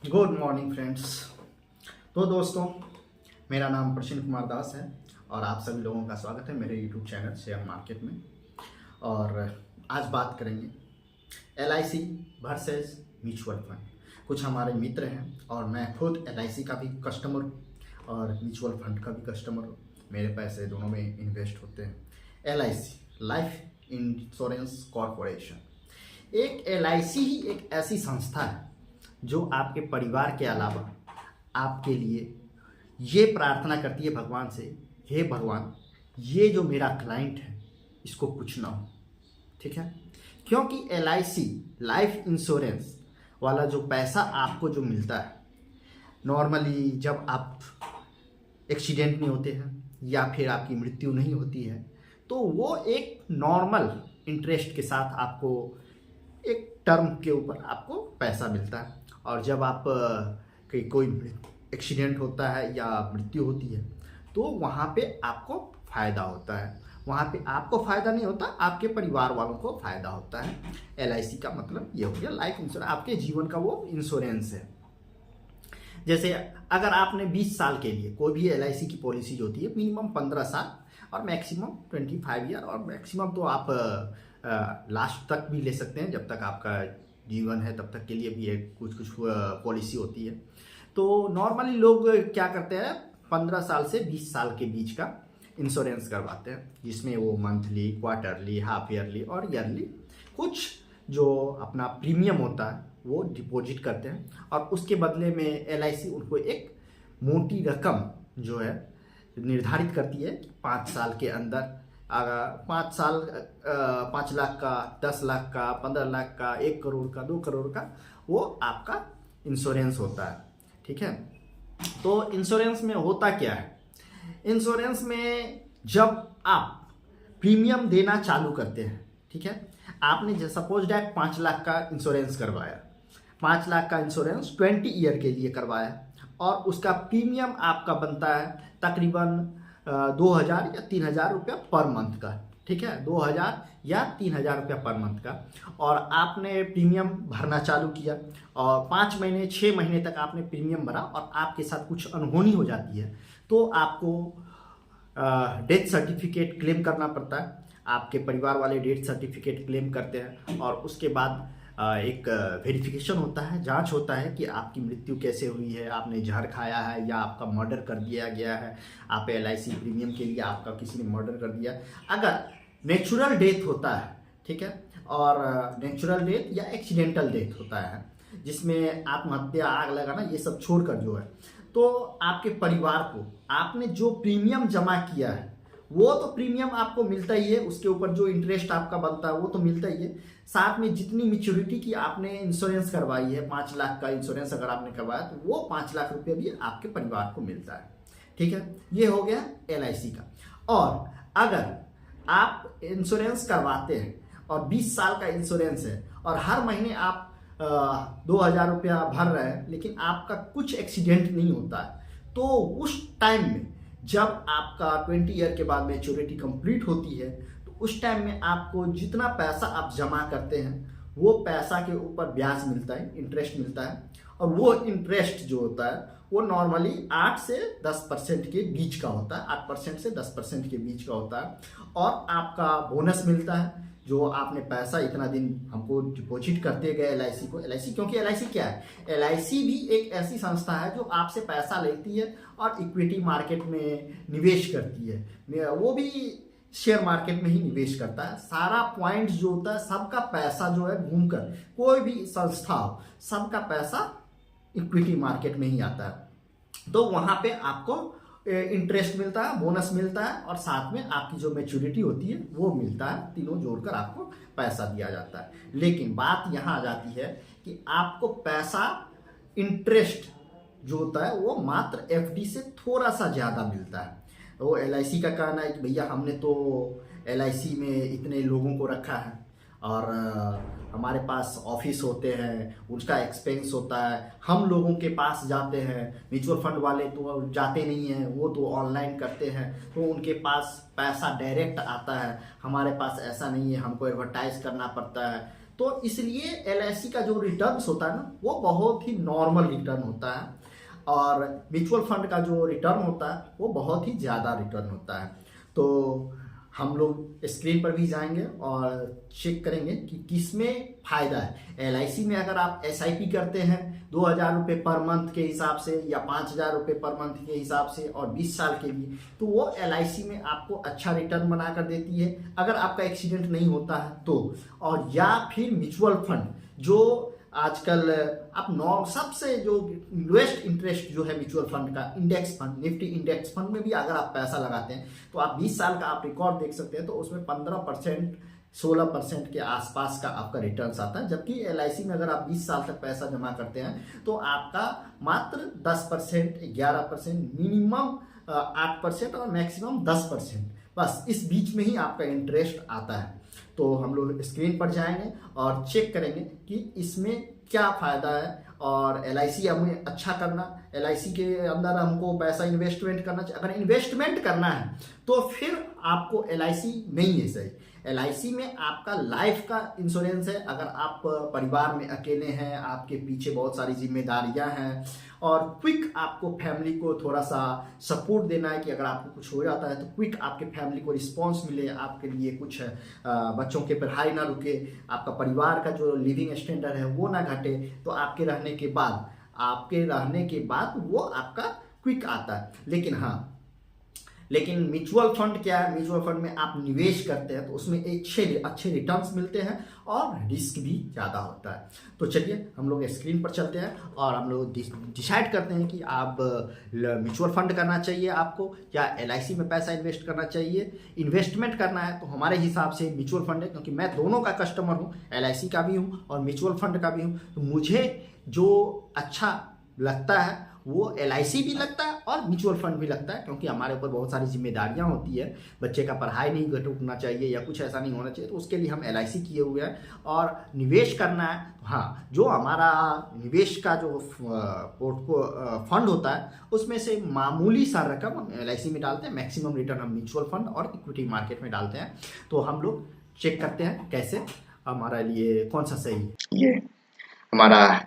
Good morning friends. तो दोस्तों, मेरा नाम प्रशीन कुमार दास है और आप सभी लोगों का स्वागत है मेरे यूट्यूब चैनल शेयर मार्केट में। और आज बात करेंगे LIC वर्सेस म्यूचुअल फंड। कुछ हमारे मित्र हैं और मैं खुद LIC का भी कस्टमर हूँ और म्यूचुअल फंड का भी कस्टमर हूँ। मेरे पैसे दोनों में इन्वेस्ट होते हैं। LIC लाइफ इंश्योरेंस कॉरपोरेशन, एक LIC ही एक ऐसी संस्था है जो आपके परिवार के अलावा आपके लिए ये प्रार्थना करती है भगवान से, हे भगवान, ये जो मेरा क्लाइंट है इसको कुछ ना हो। ठीक है, क्योंकि LIC लाइफ इंश्योरेंस वाला जो पैसा आपको जो मिलता है, नॉर्मली जब आप एक्सीडेंट नहीं होते हैं या फिर आपकी मृत्यु नहीं होती है तो वो एक नॉर्मल इंटरेस्ट के साथ आपको एक टर्म के ऊपर आपको पैसा मिलता है। और जब आप कोई एक्सीडेंट होता है या मृत्यु होती है तो वहाँ पे आपको फ़ायदा होता है। वहाँ पे आपको फ़ायदा नहीं होता, आपके परिवार वालों को फ़ायदा होता है। LIC का मतलब ये हो गया लाइफ इंश्योरेंस, आपके जीवन का वो इंश्योरेंस है। जैसे अगर आपने 20 साल के लिए कोई भी LIC की पॉलिसी जो होती है, मिनिमम 15 साल और मैक्सिमम 25 ईयर, और मैक्सिमम तो आप लास्ट तक भी ले सकते हैं, जब तक आपका जीवन है तब तक के लिए भी एक कुछ पॉलिसी होती है। तो नॉर्मली लोग क्या करते हैं, 15 साल से 20 साल के बीच का इंश्योरेंस करवाते हैं, जिसमें वो मंथली, क्वार्टरली, हाफ ईयरली और ईयरली कुछ जो अपना प्रीमियम होता है वो डिपॉजिट करते हैं और उसके बदले में LIC उनको एक मोटी रकम जो है निर्धारित करती है। 5 साल के अंदर अगर 5 साल 5 लाख का, 10 लाख का, 15 लाख का, 1 करोड़ का, 2 करोड़ का वो आपका इंश्योरेंस होता है। ठीक है, तो इंश्योरेंस में होता क्या है, इंश्योरेंस में जब आप प्रीमियम देना चालू करते हैं, ठीक है, आपने सपोज डैट 5 लाख का इंश्योरेंस करवाया, 5 लाख का इंश्योरेंस 20 ईयर के लिए करवाया और उसका प्रीमियम आपका बनता है तकरीबन 2000 या 3000 रुपया पर मंथ का। ठीक है, 2000 या 3000 रुपया पर मंथ का। और आपने प्रीमियम भरना चालू किया और 5 महीने 6 महीने तक आपने प्रीमियम भरा और आपके साथ कुछ अनहोनी हो जाती है तो आपको डेथ सर्टिफिकेट क्लेम करना पड़ता है। आपके परिवार वाले डेथ सर्टिफिकेट क्लेम करते हैं और उसके बाद एक वेरिफिकेशन होता है, जांच होता है कि आपकी मृत्यु कैसे हुई है, आपने जहर खाया है या आपका मर्डर कर दिया गया है। आप LIC प्रीमियम के लिए आपका किसी ने मर्डर कर दिया। अगर नेचुरल डेथ होता है, ठीक है, और नेचुरल डेथ या एक्सीडेंटल डेथ होता है जिसमें आत्महत्या, आग लगाना, ये सब छोड़कर जो है, तो आपके परिवार को आपने जो प्रीमियम जमा किया है वो तो प्रीमियम आपको मिलता ही है, उसके ऊपर जो इंटरेस्ट आपका बनता है वो तो मिलता ही है। साथ में जितनी मैच्योरिटी की आपने इंश्योरेंस करवाई है, 5 लाख का इंश्योरेंस अगर आपने करवाया तो वो 5 लाख रुपये भी आपके परिवार को मिलता है। ठीक है, ये हो गया LIC का। और अगर आप इंश्योरेंस करवाते हैं और 20 साल का इंश्योरेंस है और हर महीने आप 2000 रुपया भर रहे हैं लेकिन आपका कुछ एक्सीडेंट नहीं होता है, तो उस टाइम में जब आपका 20 ईयर के बाद मैच्योरिटी कंप्लीट होती है तो उस टाइम में आपको जितना पैसा आप जमा करते हैं वो पैसा के ऊपर ब्याज मिलता है, इंटरेस्ट मिलता है। और वो इंटरेस्ट जो होता है वो नॉर्मली 8 से 10% के बीच का होता है, 8% से 10% के बीच का होता है। और आपका बोनस मिलता है, जो आपने पैसा इतना दिन हमको डिपॉजिट करते गए LIC को। LIC, क्योंकि LIC क्या है, LIC भी एक ऐसी संस्था है जो आपसे पैसा लेती है और इक्विटी मार्केट में निवेश करती है, वो भी शेयर मार्केट में ही निवेश करता है। सारा पॉइंट जो होता है, सबका पैसा जो है घूमकर, कोई भी संस्था हो, सबका पैसा इक्विटी मार्केट में ही आता है। तो वहां पे आपको इंटरेस्ट मिलता है, बोनस मिलता है और साथ में आपकी जो मैच्योरिटी होती है वो मिलता है। तीनों जोड़कर आपको पैसा दिया जाता है। लेकिन बात यहाँ आ जाती है कि आपको पैसा, इंटरेस्ट जो होता है वो मात्र FD से थोड़ा सा ज़्यादा मिलता है। वो LIC का कहना है कि भैया हमने तो LIC में इतने लोगों को रखा है और हमारे पास ऑफिस होते हैं, उसका एक्सपेंस होता है, हम लोगों के पास जाते हैं। म्यूचुअल फंड वाले तो जाते नहीं हैं, वो तो ऑनलाइन करते हैं, तो उनके पास पैसा डायरेक्ट आता है। हमारे पास ऐसा नहीं है, हमको एडवर्टाइज करना पड़ता है। तो इसलिए एलआईसी का जो रिटर्न्स होता है ना वो बहुत ही नॉर्मल रिटर्न होता है, और म्यूचुअल फंड का जो रिटर्न होता है वो बहुत ही ज़्यादा रिटर्न होता है। तो हम लोग स्क्रीन पर भी जाएंगे और चेक करेंगे कि किसमें फ़ायदा है। एलआईसी में अगर आप एसआईपी करते हैं 2,000 रुपये पर मंथ के हिसाब से या 5,000 रुपये पर मंथ के हिसाब से और 20 साल के लिए, तो वो एलआईसी में आपको अच्छा रिटर्न बना कर देती है अगर आपका एक्सीडेंट नहीं होता है तो। और या फिर म्यूचुअल फंड जो आजकल आप सबसे जो लोएस्ट इंटरेस्ट जो है म्यूचुअल फंड का, index fund, Nifty index fund में भी अगर आप पैसा लगाते हैं तो आप 20 साल का आप रिकॉर्ड देख सकते हैं, तो उसमें 15% 16% के आसपास का आपका रिटर्न्स आता है। जबकि एलआईसी में अगर आप 20 साल तक पैसा जमा करते हैं तो आपका मात्र 10%, 11%, मिनिमम 8% और मैक्सिमम 10%, बस इस बीच में ही आपका इंटरेस्ट आता है। तो हम लोग स्क्रीन पर जाएंगे और चेक करेंगे कि इसमें क्या फ़ायदा है। और एलआईसी हमें अच्छा करना, एलआईसी के अंदर हमको पैसा इन्वेस्टमेंट करना चाहिए। अगर इन्वेस्टमेंट करना है तो फिर आपको एलआईसी नहीं है सही। एलआईसी में आपका लाइफ का इंश्योरेंस है। अगर आप परिवार में अकेले हैं, आपके पीछे बहुत सारी जिम्मेदारियां हैं और क्विक आपको फैमिली को थोड़ा सा सपोर्ट देना है कि अगर आपको कुछ हो जाता है तो क्विक आपके फैमिली को रिस्पॉन्स मिले, आपके लिए कुछ बच्चों के पढ़ाई ना रुके, आपका परिवार का जो लिविंग स्टैंडर्ड है वो ना घटे, तो आपके रहने के बाद वो आपका क्विक आता है। लेकिन म्यूचुअल फंड क्या है, म्यूचुअल फंड में आप निवेश करते हैं तो उसमें अच्छे रिटर्न्स मिलते हैं और रिस्क भी ज़्यादा होता है। तो चलिए हम लोग स्क्रीन पर चलते हैं और हम लोग डिसाइड करते हैं कि आप म्यूचुअल फंड करना चाहिए आपको या एलआईसी में पैसा इन्वेस्ट करना चाहिए। इन्वेस्टमेंट करना है तो हमारे हिसाब से म्यूचुअल फंड है, क्योंकि मैं दोनों का कस्टमर हूँ, एलआईसी का भी हूँ और म्यूचुअल फंड का भी हूँ। तो मुझे जो अच्छा लगता है वो एलआईसी भी लगता है और म्यूचुअल फंड भी लगता है, क्योंकि हमारे ऊपर बहुत सारी जिम्मेदारियां होती है। बच्चे का पढ़ाई नहीं रुकना चाहिए या कुछ ऐसा नहीं होना चाहिए, तो उसके लिए हम एलआईसी किए हुए हैं। और निवेश करना है तो हाँ, जो हमारा निवेश का जो फंड होता है उसमें से मामूली सा रकम हम एलआईसी में डालते हैं, मैक्सिमम रिटर्न हम म्यूचुअल फंड और इक्विटी मार्केट में डालते हैं। तो हम लोग चेक करते हैं कैसे हमारा लिए कौन सा सही है। ये हमारा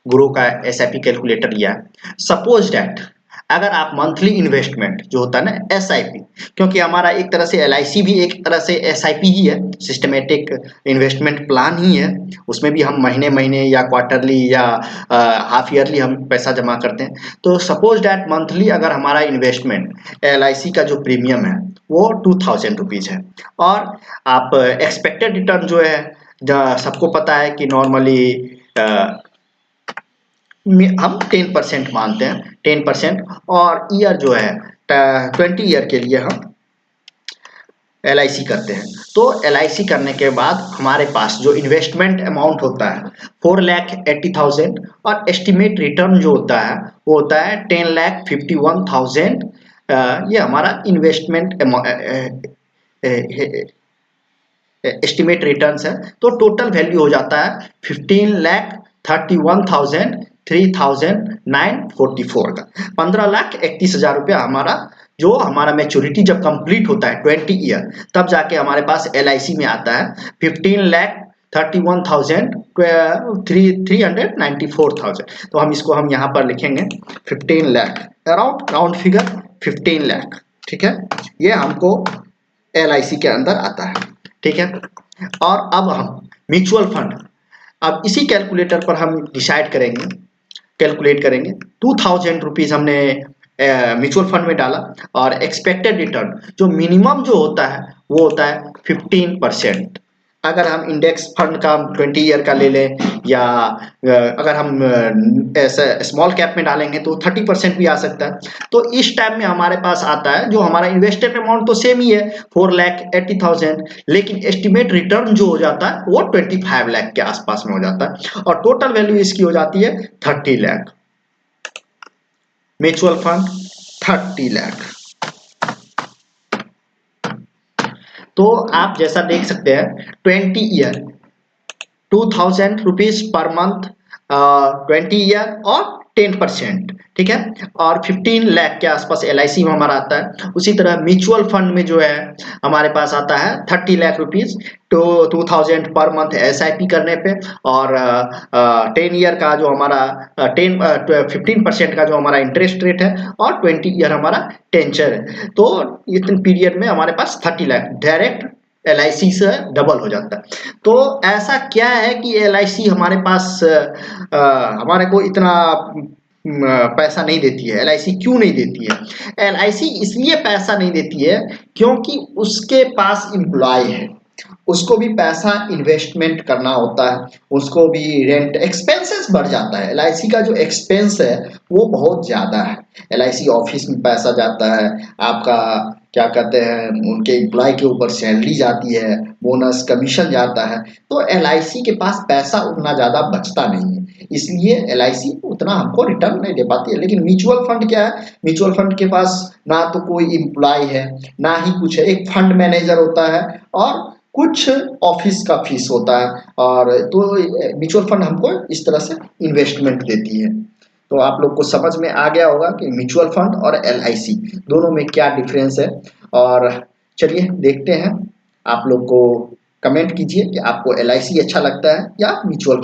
गुरु का एसआईपी कैलकुलेटर लिया। सपोज डैट अगर आप मंथली इन्वेस्टमेंट जो होता है ना एसआईपी, क्योंकि हमारा एक तरह से एलआईसी भी एक तरह से एसआईपी ही है, सिस्टमेटिक इन्वेस्टमेंट प्लान ही है। उसमें भी हम महीने महीने या क्वार्टरली या हाफ ईयरली हम पैसा जमा करते हैं। तो सपोज डैट मंथली अगर हमारा इन्वेस्टमेंट एलआईसी का जो प्रीमियम है वो 2000 रुपीज़ है, और आप एक्सपेक्टेड रिटर्न जो है सबको पता है कि नॉर्मली हम 10% मानते हैं, 10%, और ईयर जो है 20 ईयर के लिए हम एलआईसी करते हैं। तो एलआईसी करने के बाद हमारे पास जो इन्वेस्टमेंट अमाउंट होता है 4,80,000 और एस्टिमेट रिटर्न जो होता है वो होता है 10,51,000। ये हमारा इन्वेस्टमेंट एस्टिमेट रिटर्न्स है। तो टोटल वैल्यू हो जाता है 15,31,3,944 का, 15,31,000 रुपया हमारा जो हमारा मैच्योरिटी जब कंप्लीट होता है 20 ईयर, तब जाके हमारे पास एलआईसी में आता है 15,31,394,000। तो हम इसको हम यहाँ पर लिखेंगे 15 lakh, around round figure 15 lakh, ठीक है। ये हमको एलआईसी के अंदर आता है, ठीक है। और अब हम म्यूचुअल फंड, अब इसी कैलकुलेटर पर हम डिसाइड करेंगे, कैलकुलेट करेंगे। 2000 रुपीज़ हमने म्यूचुअल फंड में डाला और एक्सपेक्टेड रिटर्न जो मिनिमम जो होता है वो होता है 15%। अगर हम इंडेक्स फंड का 20 ईयर का ले लें या अगर हम ऐसा स्मॉल कैप में डालेंगे तो 30% भी आ सकता है। तो इस टाइम में हमारे पास आता है जो हमारा इन्वेस्टेड अमाउंट तो सेम ही है 4,80,000, लेकिन एस्टिमेट रिटर्न जो हो जाता है वो 25 लाख के आसपास में हो जाता है, और टोटल वैल्यू इसकी हो जाती है 30 लाख। Mutual fund 30 lakh. तो आप जैसा देख सकते हैं 20 year 2000 rupees per month, 20 year और 10%, ठीक है। और 15 लाख के आसपास LIC में हमारा आता है। उसी तरह म्यूचुअल फंड में जो है हमारे पास आता है 30 लाख रुपीज तो 2000 पर मंथ SIP करने पे, और 10 ईयर का जो हमारा 15% का जो हमारा इंटरेस्ट रेट है, और 20 ईयर हमारा टेंचर है। तो इतने पीरियड में हमारे पास 30 लाख डायरेक्ट LIC से डबल हो जाता है। तो ऐसा क्या है कि LIC हमारे पास हमारे को इतना पैसा नहीं देती है। LIC क्यों नहीं देती है? LIC इसलिए पैसा नहीं देती है क्योंकि उसके पास एम्प्लॉय है, उसको भी पैसा इन्वेस्टमेंट करना होता है, उसको भी रेंट एक्सपेंसेस बढ़ जाता है। LIC का जो एक्सपेंस है वो बहुत ज़्यादा है। LIC ऑफिस में पैसा जाता है, आपका क्या कहते हैं, उनके एम्प्लॉय के ऊपर सैलरी जाती है, बोनस कमीशन जाता है। तो LIC के पास पैसा उतना ज़्यादा बचता नहीं है, इसलिए LIC उतना हमको रिटर्न नहीं दे पाती है। लेकिन म्यूचुअल फंड क्या है, म्यूचुअल फंड के पास ना तो कोई एम्प्लॉय है, ना ही कुछ है, एक फंड मैनेजर होता है और कुछ ऑफिस का फीस होता है। और तो म्यूचुअल फंड हमको इस तरह से इन्वेस्टमेंट देती है। तो आप लोग को समझ में आ गया होगा कि म्यूचुअल फंड और LIC दोनों में क्या डिफरेंस है। और चलिए देखते हैं, आप लोग को कमेंट कीजिए कि आपको LIC अच्छा लगता है या म्यूचुअल